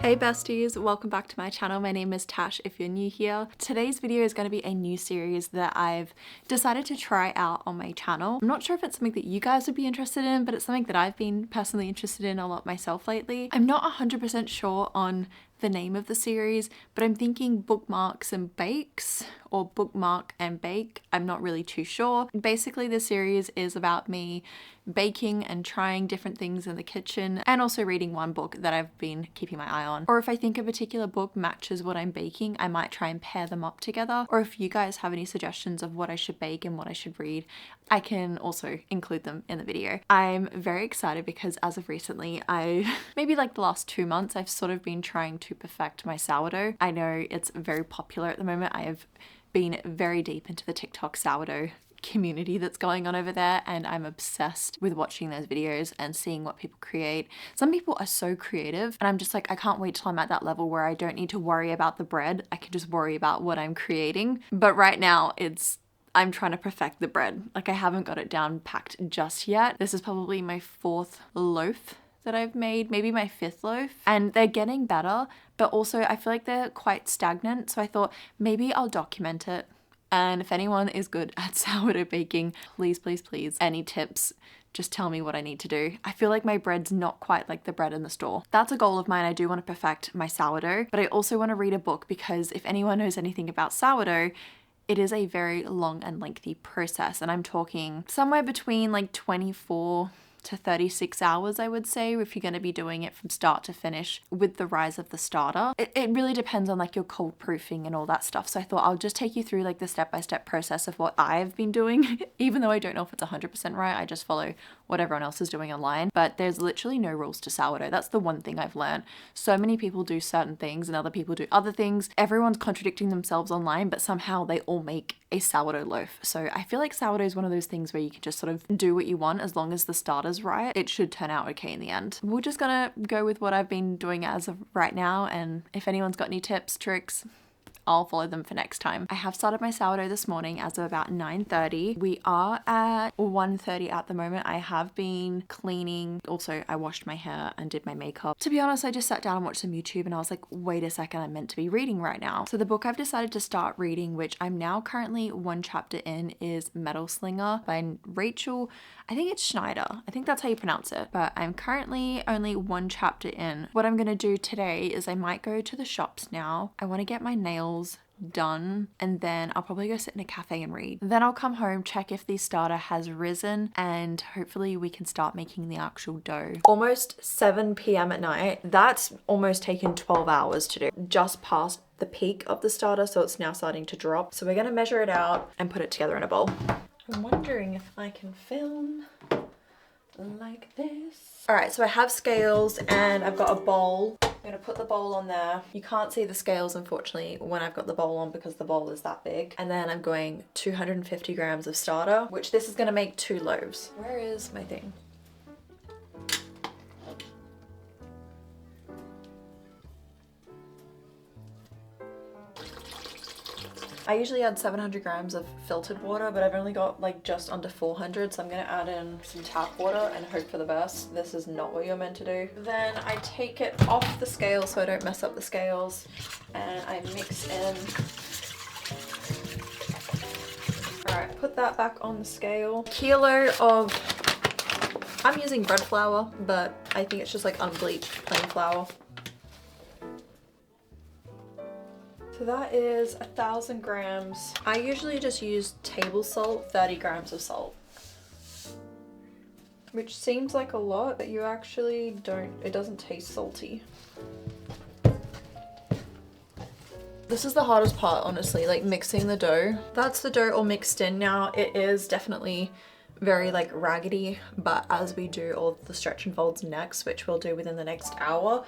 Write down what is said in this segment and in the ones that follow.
Hey besties, welcome back to my channel. My name is Tash if you're new here. Today's video is going to be a new series that I've decided to try out on my channel. I'm not sure if it's something that you guys would be interested in, but it's something that I've been personally interested in a lot myself lately. I'm not 100% sure on the name of the series, but I'm thinking Bookmarks and Bakes or Bookmark and Bake. I'm not really too sure. Basically, this series is about me baking and trying different things in the kitchen and also reading one book that I've been keeping my eye on. Or if I think a particular book matches what I'm baking, I might try and pair them up together. Or if you guys have any suggestions of what I should bake and what I should read, I can also include them in the video. I'm very excited because as of recently, maybe like the last 2 months, I've sort of been trying to perfect my sourdough. I know it's very popular at the moment. I have been very deep into the TikTok sourdough community that's going on over there, and I'm obsessed with watching those videos and seeing what people create. Some people are so creative and I'm just like, I can't wait till I'm at that level where I don't need to worry about the bread. I can just worry about what I'm creating. But right now I'm trying to perfect the bread. Like, I haven't got it down packed just yet. This is probably my 4th loaf that I've made, maybe my 5th loaf, and they're getting better, but also I feel like they're quite stagnant. So I thought maybe I'll document it. And if anyone is good at sourdough baking, please, please, please, any tips, just tell me what I need to do. I feel like my bread's not quite like the bread in the store. That's a goal of mine. I do want to perfect my sourdough, but I also want to read a book because if anyone knows anything about sourdough, it is a very long and lengthy process. And I'm talking somewhere between like 24 to 36 hours, I would say, if you're going to be doing it from start to finish with the rise of the starter. It really depends on like your cold proofing and all that stuff. So I thought I'll just take you through like the step-by-step process of what I've been doing, even though I don't know if it's 100% right. I just follow what everyone else is doing online. But there's literally no rules to sourdough. That's the one thing I've learned. So many people do certain things and other people do other things. Everyone's contradicting themselves online, but somehow they all make a sourdough loaf. So I feel like sourdough is one of those things where you can just sort of do what you want as long as the starter's right. It should turn out okay in the end. We're just gonna go with what I've been doing as of right now, and if anyone's got any tips, tricks, I'll follow them for next time. I have started my sourdough this morning as of about 9:30. We are at 1:30 at the moment. I have been cleaning. Also, I washed my hair and did my makeup. To be honest, I just sat down and watched some YouTube and I was like, wait a second, I'm meant to be reading right now. So the book I've decided to start reading, which I'm now currently 1 chapter in, is Metal Slinger by Rachel, I think it's Schneider. I think that's how you pronounce it. But I'm currently only 1 chapter in. What I'm gonna do today is I might go to the shops now. I wanna get my nails done, and then I'll probably go sit in a cafe and read. Then I'll come home, check if the starter has risen, and hopefully we can start making the actual dough. Almost 7 p.m. at night. That's almost taken 12 hours to do. Just past the peak of the starter, so it's now starting to drop. So we're gonna measure it out and put it together in a bowl. I'm wondering if I can film like this. All right, so I have scales and I've got a bowl. I'm gonna put the bowl on there. You can't see the scales, unfortunately, when I've got the bowl on because the bowl is that big. And then I'm going 250 grams of starter, which this is gonna make 2 loaves. Where is my thing? I usually add 700 grams of filtered water, but I've only got like just under 400, so I'm gonna add in some tap water and hope for the best. This is not what you're meant to do. Then I take it off the scale so I don't mess up the scales, and I mix in. All right, put that back on the scale. Kilo of, I'm using bread flour, but I think it's just like unbleached plain flour. So that is 1,000 grams. I usually just use table salt, 30 grams of salt. Which seems like a lot, but you actually don't, it doesn't taste salty. This is the hardest part, honestly, like mixing the dough. That's the dough all mixed in now. It is definitely very like raggedy, but as we do all the stretch and folds next, which we'll do within the next hour,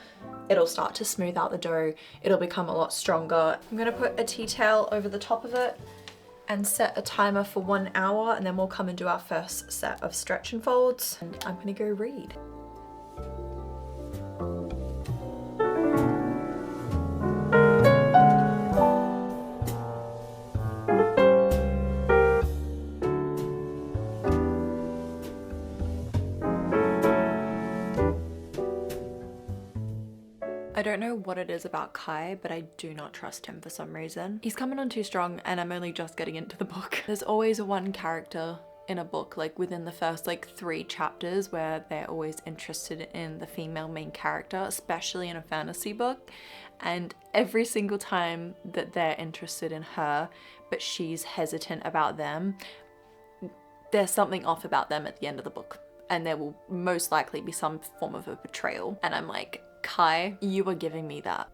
it'll start to smooth out the dough. It'll become a lot stronger. I'm gonna put a tea towel over the top of it and set a timer for 1 hour, and then we'll come and do our first set of stretch and folds, and I'm gonna go read. I don't know what it is about Kai, but I do not trust him for some reason. He's coming on too strong and I'm only just getting into the book. There's always one character in a book, like within the first like 3 chapters, where they're always interested in the female main character, especially in a fantasy book. And every single time that they're interested in her, but she's hesitant about them, there's something off about them at the end of the book. And there will most likely be some form of a betrayal. And I'm like, Kai, you are giving me that.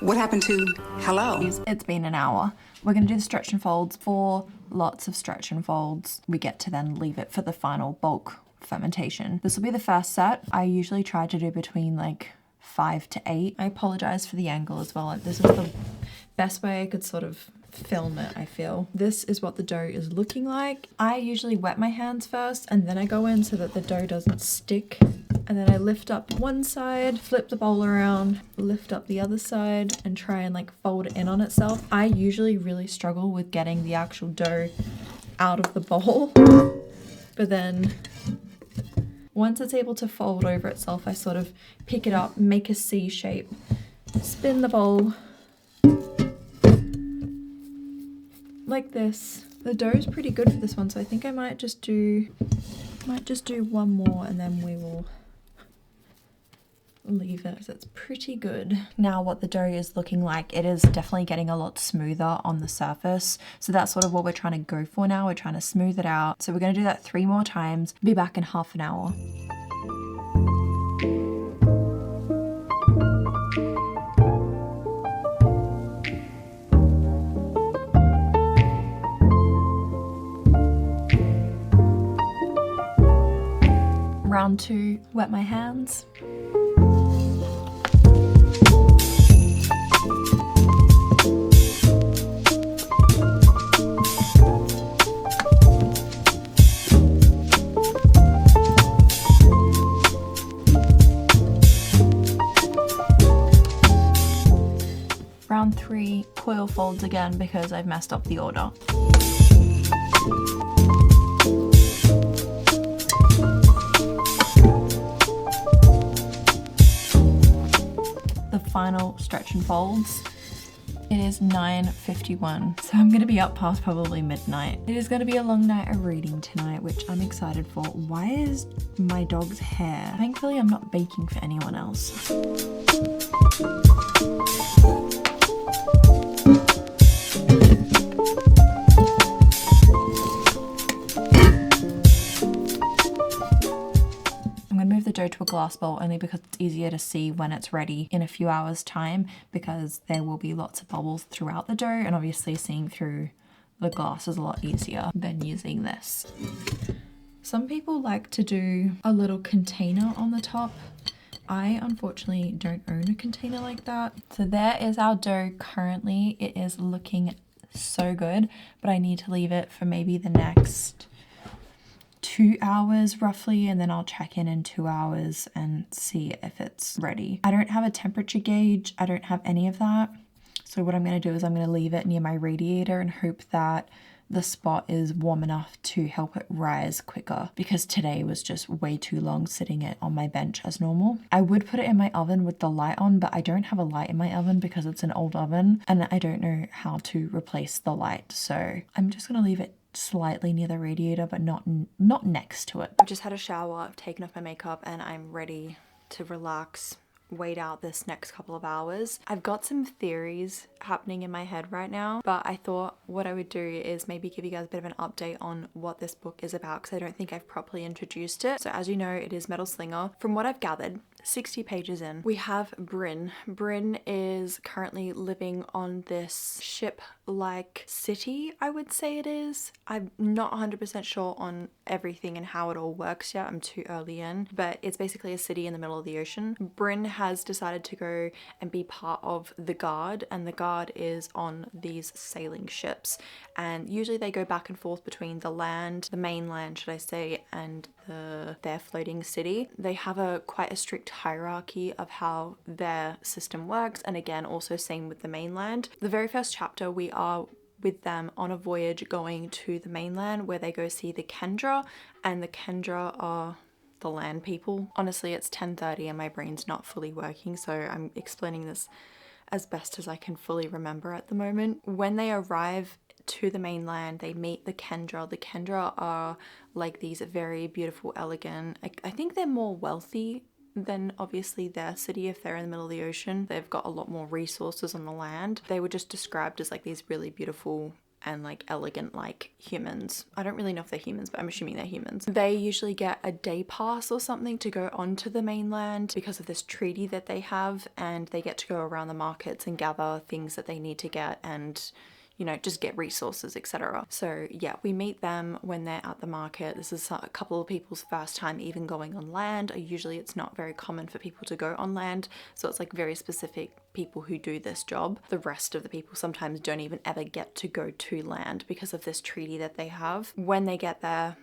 What happened to hello? It's been an hour. We're gonna do the stretch and folds. 4 lots of stretch and folds. We get to then leave it for the final bulk fermentation. This will be the first set. I usually try to do between like 5 to 8. I apologize for the angle as well. This is the best way I could sort of film it, I feel. This is what the dough is looking like. I usually wet my hands first and then I go in so that the dough doesn't stick. And then I lift up one side, flip the bowl around, lift up the other side, and try and like fold it in on itself. I usually really struggle with getting the actual dough out of the bowl. But then once it's able to fold over itself, I sort of pick it up, make a C shape, spin the bowl like this. The dough is pretty good for this one, so I think I might just do one more and then we will leave it, because it's pretty good. Now what the dough is looking like, it is definitely getting a lot smoother on the surface. So that's sort of what we're trying to go for now. We're trying to smooth it out. So we're going to do that 3 more times. Be back in half an hour. Round 2, wet my hands. Round 3, coil folds again because I've messed up the order. The final stretch and folds. It is 9:51, so I'm gonna be up past probably midnight. It is gonna be a long night of reading tonight, which I'm excited for. Why is my dog's hair? Thankfully, I'm not baking for anyone else. The dough to a glass bowl only because it's easier to see when it's ready in a few hours time, because there will be lots of bubbles throughout the dough, and obviously seeing through the glass is a lot easier than using this. Some people like to do a little container on the top. I unfortunately don't own a container like that. So there is our dough currently. It is looking so good, but I need to leave it for maybe the next 2 hours roughly, and then I'll check in 2 hours and see if it's ready. I don't have a temperature gauge. I don't have any of that. So what I'm going to do is I'm going to leave it near my radiator and hope that the spot is warm enough to help it rise quicker, because today was just way too long sitting it on my bench as normal. I would put it in my oven with the light on, but I don't have a light in my oven because it's an old oven and I don't know how to replace the light. So I'm just going to leave it slightly near the radiator, but not next to it. I've just had a shower, I've taken off my makeup, and I'm ready to relax, wait out this next couple of hours. I've got some theories happening in my head right now, but I thought what I would do is maybe give you guys a bit of an update on what this book is about, because I don't think I've properly introduced it. So as you know, it is Metal Slinger. From what I've gathered, 60 pages in, we have Bryn. Bryn is currently living on this ship-like city, I would say it is. I'm not 100% sure on everything and how it all works yet. I'm too early in, but it's basically a city in the middle of the ocean. Bryn has decided to go and be part of the guard, and the guard is on these sailing ships, and usually they go back and forth between the land, the mainland should I say, and their floating city. They have quite a strict hierarchy of how their system works, and again also same with the mainland. The very first chapter we are with them on a voyage going to the mainland, where they go see the Kendra, and the Kendra are the land people. Honestly, it's 10:30 and my brain's not fully working, so I'm explaining this as best as I can fully remember at the moment. When they arrive to the mainland, they meet the Kendra. The Kendra are like these very beautiful, elegant, I think they're more wealthy than obviously their city if they're in the middle of the ocean. They've got a lot more resources on the land. They were just described as like these really beautiful and like elegant like humans. I don't really know if they're humans, but I'm assuming they're humans. They usually get a day pass or something to go onto the mainland because of this treaty that they have, and they get to go around the markets and gather things that they need to get and, you know, just get resources, etc. So yeah, we meet them when they're at the market. This is a couple of people's first time even going on land. Usually it's not very common for people to go on land, so it's like very specific people who do this job. The rest of the people sometimes don't even ever get to go to land because of this treaty that they have. When they get there,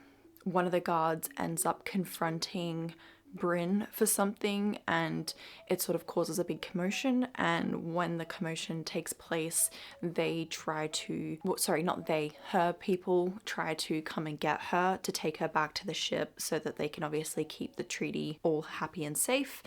one of the guards ends up confronting Bryn for something, and it sort of causes a big commotion. And when the commotion takes place, they try to, well, sorry, not they, her people try to come and get her to take her back to the ship so that they can obviously keep the treaty all happy and safe.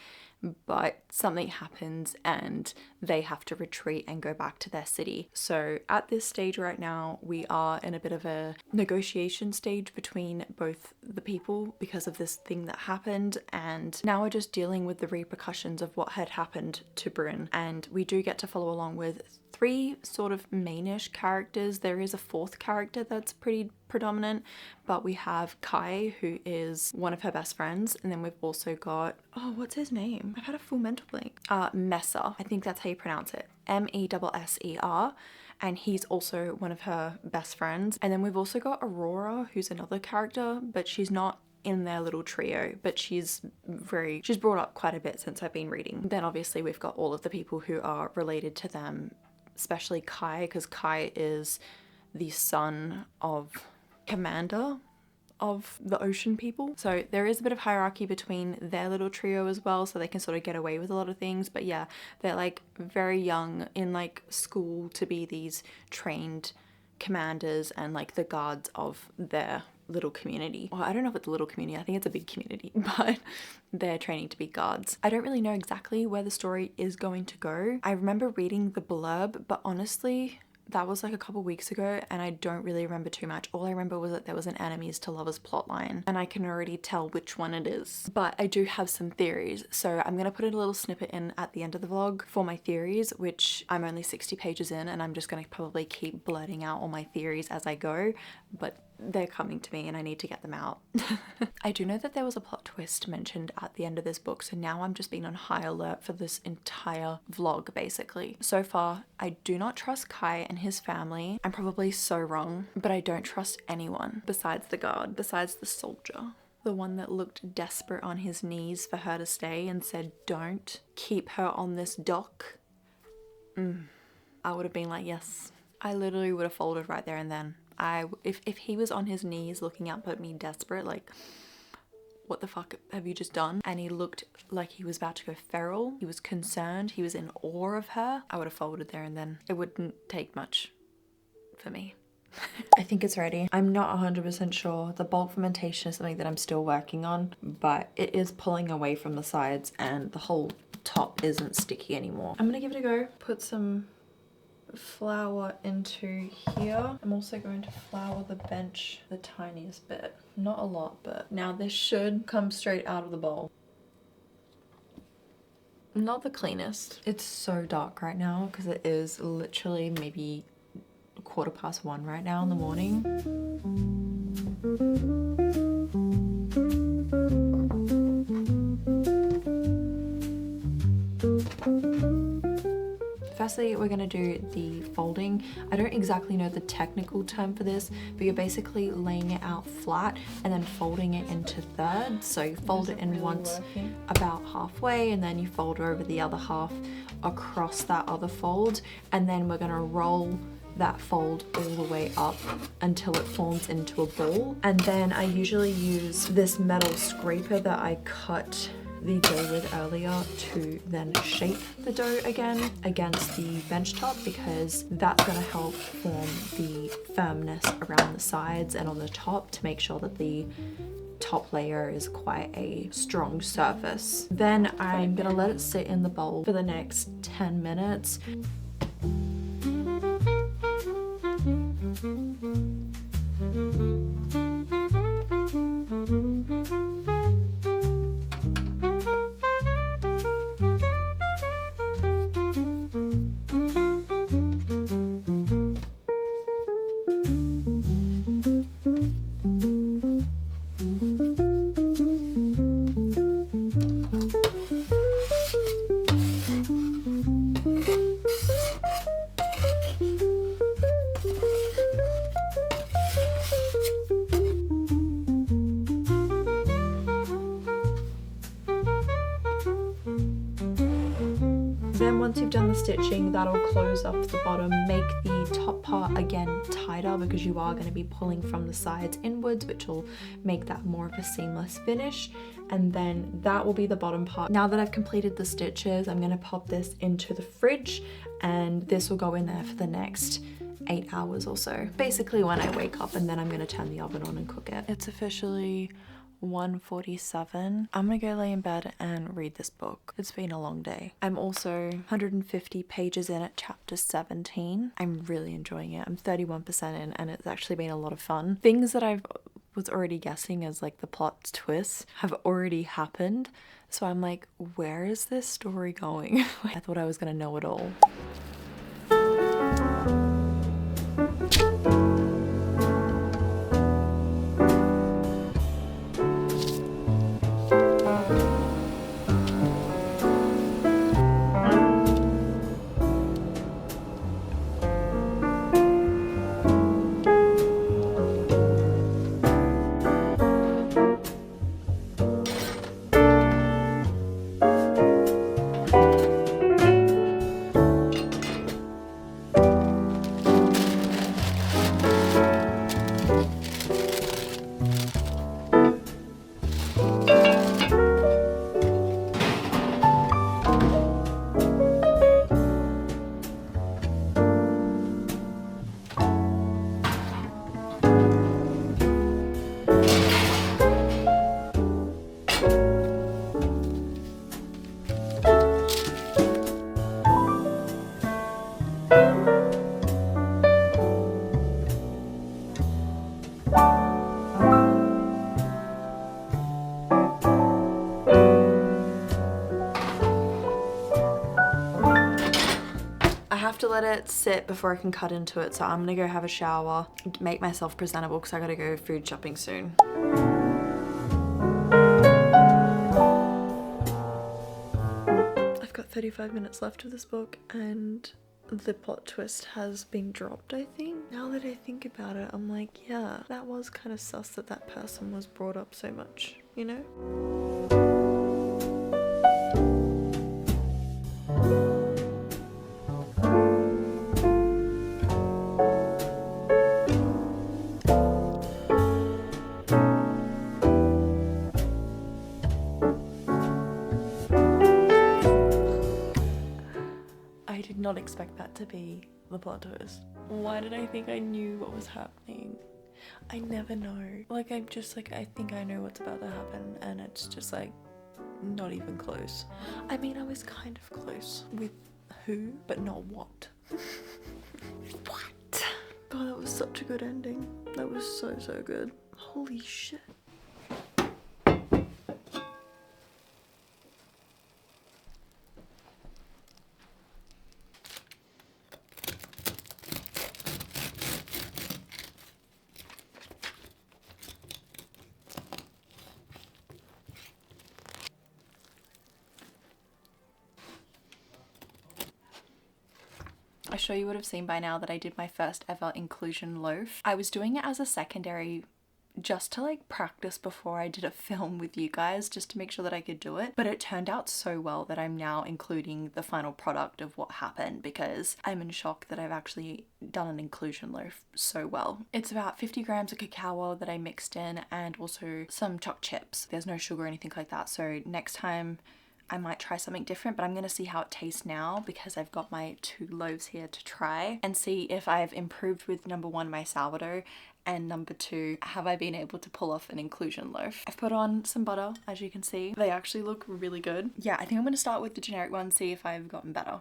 But something happens and they have to retreat and go back to their city. So at this stage right now, we are in a bit of a negotiation stage between both the people because of this thing that happened, and now we're just dealing with the repercussions of what had happened to Bryn. And we do get to follow along with 3 sort of mainish characters. There is a 4th character that's pretty predominant, but we have Kai, who is one of her best friends, and then we've also got, oh, what's his name? I've had a full mental blank. Messer, I think that's how you pronounce it. Messer, and he's also one of her best friends. And then we've also got Aurora, who's another character, but she's not in their little trio, but she's brought up quite a bit since I've been reading. Then obviously we've got all of the people who are related to them, especially Kai, because Kai is the son of commander of the ocean people. So there is a bit of hierarchy between their little trio as well, so they can sort of get away with a lot of things. But yeah, they're like very young in like school to be these trained commanders and like the guards of their little community. Well, I don't know if it's a little community, I think it's a big community, but they're training to be guards. I don't really know exactly where the story is going to go. I remember reading the blurb, but honestly, that was like a couple weeks ago and I don't really remember too much. All I remember was that there was an enemies to lovers plotline and I can already tell which one it is. But I do have some theories, so I'm gonna put a little snippet in at the end of the vlog for my theories, which I'm only 60 pages in and I'm just gonna probably keep blurting out all my theories as I go, but they're coming to me and I need to get them out. I do know that there was a plot twist mentioned at the end of this book, so now I'm just being on high alert for this entire vlog basically. So far, I do not trust Kai and his family. I'm probably so wrong, but I don't trust anyone besides the guard, besides the soldier. The one that looked desperate on his knees for her to stay and said, "Don't keep her on this dock." I would have been like, yes. I literally would have folded right there and then. If he was on his knees looking up at me desperate, like, what the fuck have you just done? And he looked like he was about to go feral. He was concerned. He was in awe of her. I would have folded there and then. It wouldn't take much for me. I think it's ready. I'm not 100% sure. The bulk fermentation is something that I'm still working on, but it is pulling away from the sides and the whole top isn't sticky anymore. I'm gonna give it a go. Put some flour into here. I'm also going to flour the bench the tiniest bit. Not a lot, but now this should come straight out of the bowl. Not the cleanest. It's so dark right now because it is literally maybe 1:15 right now in the morning. Firstly, we're gonna do the folding. I don't exactly know the technical term for this, but you're basically laying it out flat and then folding it into thirds. So you fold it in once about halfway and then you fold over the other half across that other fold, and then we're gonna roll that fold all the way up until it forms into a ball. And then I usually use this metal scraper that I cut the dough with earlier to then shape the dough again against the bench top, because that's going to help form the firmness around the sides and on the top to make sure that the top layer is quite a strong surface. Then I'm gonna let it sit in the bowl for the next 10 minutes. Then once you've done the stitching, that'll close off the bottom, make the top part again tighter because you are going to be pulling from the sides inwards, which will make that more of a seamless finish. And then that will be the bottom part. Now that I've completed the stitches, I'm going to pop this into the fridge and this will go in there for the next 8 hours or so. Basically when I wake up, and then I'm going to turn the oven on and cook it. It's officially 1:47. I'm gonna go lay in bed and read this book. It's been a long day. I'm also 150 pages in at chapter 17. I'm really enjoying it. I'm 31% in and it's actually been a lot of fun. Things that I was already guessing as like the plot twists have already happened. So I'm like, where is this story going? I thought I was gonna know it all. To let it sit before I can cut into it, so I'm gonna go have a shower, make myself presentable because I gotta go food shopping soon. I've got 35 minutes left of this book and the plot twist has been dropped, I think. Now that I think about it, I'm like, yeah, that was kind of sus that that person was brought up so much, you know? Not expect that to be the plot twist. Why did I think I knew what was happening? I never know. Like I'm just like, I think I know what's about to happen and it's just like not even close. I mean, I was kind of close with who, but not what. What? God, that was such a good ending. That was so good. Holy shit. I'm sure you would have seen by now that I did my first ever inclusion loaf. I was doing it as a secondary just to like practice before I did a film with you guys, just to make sure that I could do it. But it turned out so well that I'm now including the final product of what happened because I'm in shock that I've actually done an inclusion loaf so well. It's about 50 grams of cacao that I mixed in and also some choc chips. There's no sugar or anything like that. So next time I might try something different, but I'm gonna see how it tastes now because I've got my 2 loaves here to try and see if I've improved with number 1, my sourdough, And number 2, have I been able to pull off an inclusion loaf? I've put on some butter, as you can see. They actually look really good. Yeah, I think I'm gonna start with the generic one, see if I've gotten better.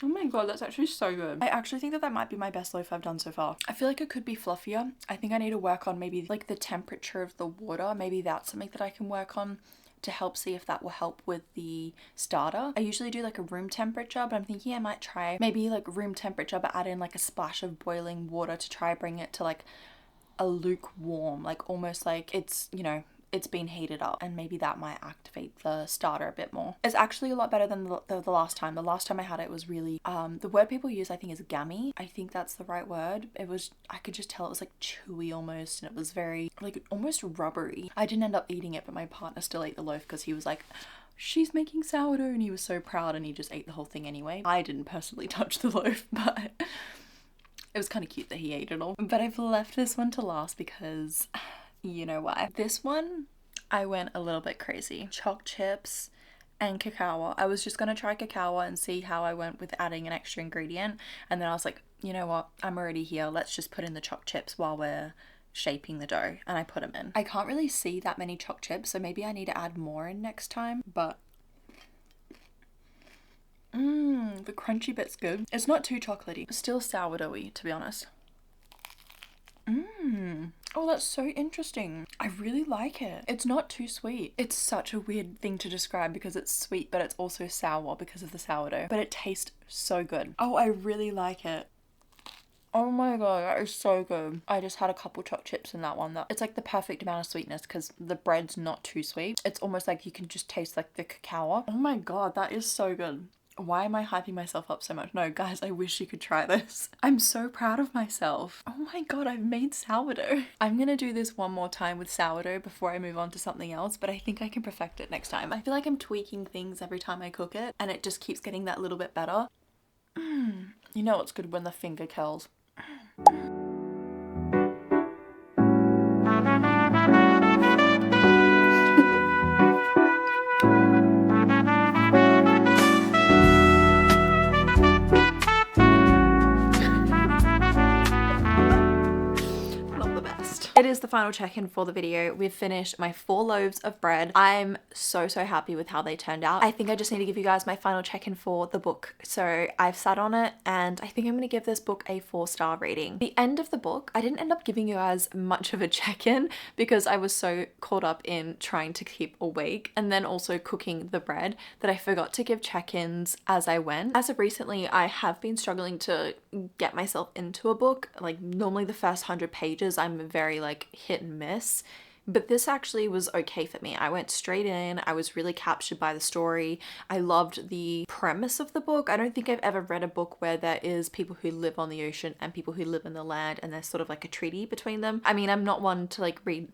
Oh my god, that's actually so good. I actually think that that might be my best loaf I've done so far. I feel like it could be fluffier. I think I need to work on maybe like the temperature of the water. Maybe that's something that I can work on to help see if that will help with the starter. I usually do like a room temperature, but I'm thinking I might try maybe like room temperature but add in like a splash of boiling water to try bring it to like a lukewarm, like almost like it's, you know, it's been heated up, and maybe that might activate the starter a bit more. It's actually a lot better than the last time. The last time I had it was really, the word people use I think is gammy. I think that's the right word. It was, I could just tell it was like chewy almost, and it was very like almost rubbery. I didn't end up eating it, but my partner still ate the loaf because he was like, she's making sourdough, and he was so proud, and he just ate the whole thing anyway. I didn't personally touch the loaf, but it was kind of cute that he ate it all. But I've left this one to last because you know why. This one, I went a little bit crazy. Choc chips and cacao. I was just gonna try cacao and see how I went with adding an extra ingredient. And then I was like, you know what? I'm already here. Let's just put in the choc chips while we're shaping the dough. And I put them in. I can't really see that many choc chips, so maybe I need to add more in next time. But the crunchy bit's good. It's not too chocolatey. Still sourdoughy, to be honest. Oh, that's so interesting. I really like it. It's not too sweet. It's such a weird thing to describe because it's sweet, but it's also sour because of the sourdough. But it tastes so good. Oh, I really like it. Oh my god, that is so good. I just had a couple choc chips in that one. It's like the perfect amount of sweetness because the bread's not too sweet. It's almost like you can just taste like the cacao. Oh my god, that is so good. Why am I hyping myself up so much? No, guys, I wish you could try this. I'm so proud of myself. Oh my god, I've made sourdough. I'm gonna do this one more time with sourdough before I move on to something else, but I think I can perfect it next time. I feel like I'm tweaking things every time I cook it, and it just keeps getting that little bit better. You know it's good when the finger curls. It is the final check-in for the video. We've finished my 4 loaves of bread. I'm so happy with how they turned out. I think I just need to give you guys my final check-in for the book. So I've sat on it and I think I'm gonna give this book a 4-star rating. The end of the book, I didn't end up giving you guys much of a check-in because I was so caught up in trying to keep awake and then also cooking the bread that I forgot to give check-ins as I went. As of recently, I have been struggling to get myself into a book. Like normally the first 100 pages, I'm very like hit and miss, but this actually was okay for me. I went straight in. I was really captured by the story. I loved the premise of the book. I don't think I've ever read a book where there is people who live on the ocean and people who live in the land and there's sort of like a treaty between them. I mean, I'm not one to like read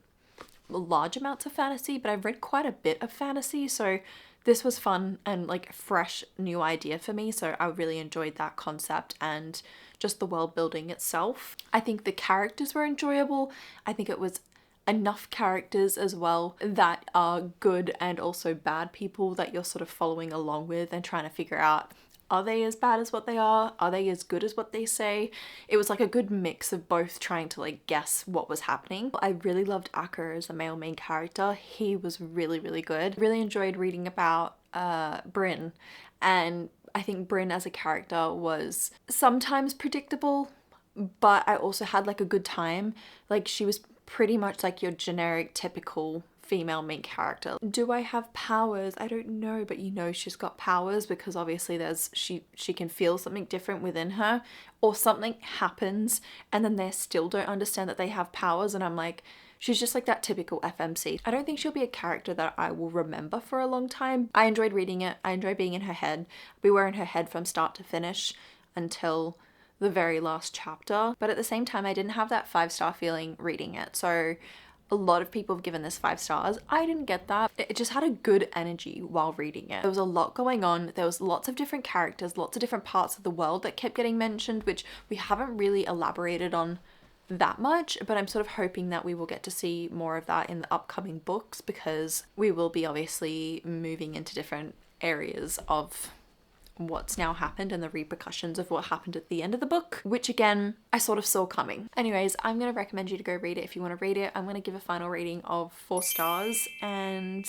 large amounts of fantasy, but I've read quite a bit of fantasy, so this was fun and like a fresh new idea for me. So I really enjoyed that concept and just the world building itself. I think the characters were enjoyable. I think it was enough characters as well that are good and also bad people that you're sort of following along with and trying to figure out, are they as bad as what they are? Are they as good as what they say? It was like a good mix of both trying to like guess what was happening. I really loved Acker as a male main character. He was really good. Really enjoyed reading about Bryn, and I think Bryn as a character was sometimes predictable, but I also had like a good time. Like she was pretty much like your generic typical female main character. Do I have powers? I don't know, but you know she's got powers because obviously there's she can feel something different within her, or something happens and then they still don't understand that they have powers, and I'm like, she's just like that typical FMC. I don't think she'll be a character that I will remember for a long time. I enjoyed reading it. I enjoyed being in her head. We were in her head from start to finish until the very last chapter, but at the same time I didn't have that 5-star feeling reading it. So a lot of people have given this 5 stars. I didn't get that. It just had a good energy while reading it. There was a lot going on. There was lots of different characters, lots of different parts of the world that kept getting mentioned, which we haven't really elaborated on that much, but I'm sort of hoping that we will get to see more of that in the upcoming books because we will be obviously moving into different areas of what's now happened and the repercussions of what happened at the end of the book, which again, I sort of saw coming. Anyways, I'm going to recommend you to go read it if you want to read it. I'm going to give a final rating of 4 stars, and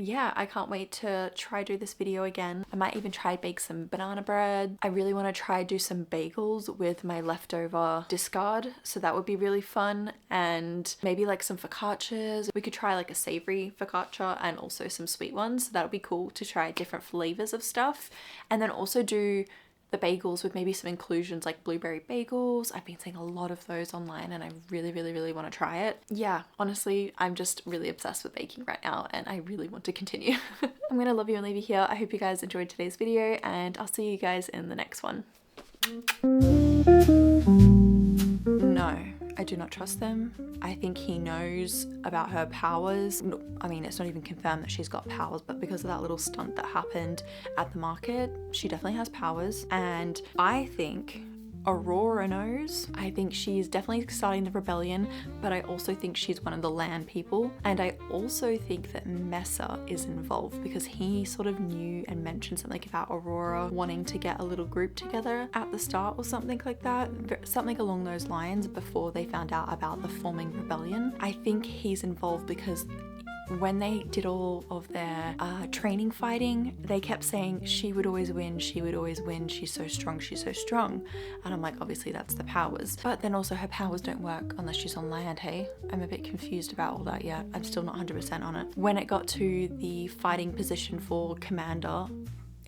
yeah, I can't wait to try do this video again. I might even try bake some banana bread. I really want to try do some bagels with my leftover discard, so that would be really fun. And maybe like some focaccias. We could try like a savory focaccia and also some sweet ones. So that would be cool to try different flavors of stuff. And then also do the bagels with maybe some inclusions like blueberry bagels. I've been seeing a lot of those online and I really want to try it. Yeah, honestly, I'm just really obsessed with baking right now and I really want to continue. I'm gonna love you and leave you here. I hope you guys enjoyed today's video and I'll see you guys in the next one. No, I do not trust them. I think he knows about her powers. I mean, it's not even confirmed that she's got powers, but because of that little stunt that happened at the market, she definitely has powers. And I think Aurora knows. I think she's definitely starting the rebellion, but I also think she's one of the land people. And I also think that Mesa is involved because he sort of knew and mentioned something about Aurora wanting to get a little group together at the start or something like that. Something along those lines before they found out about the forming rebellion. I think he's involved because when they did all of their training fighting, they kept saying she would always win, she would always win, she's so strong, she's so strong. And I'm like, obviously that's the powers. But then also her powers don't work unless she's on land, hey? I'm a bit confused about all that yet. I'm still not 100% on it. When it got to the fighting position for Commander,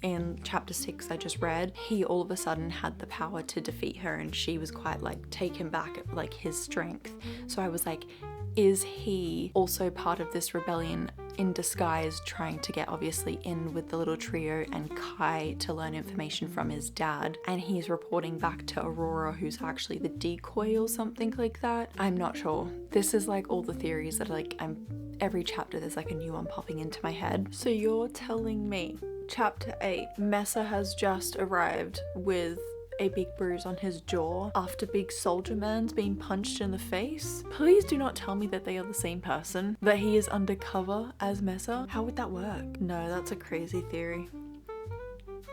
in chapter 6 I just read, he all of a sudden had the power to defeat her and she was quite like taken back at like his strength. So I was like, is he also part of this rebellion in disguise, trying to get obviously in with the little trio and Kai to learn information from his dad, and he's reporting back to Aurora, who's actually the decoy or something like that? I'm not sure. This is like all the theories that like every chapter there's like a new one popping into my head. So you're telling me chapter 8, Mesa has just arrived with a big bruise on his jaw after Big Soldier Man's been punched in the face? Please do not tell me that they are the same person, that he is undercover as Mesa. How would that work? No, that's a crazy theory.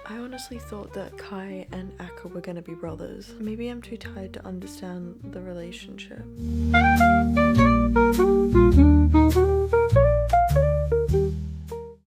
I honestly thought that Kai and Akka were gonna be brothers. Maybe I'm too tired to understand the relationship.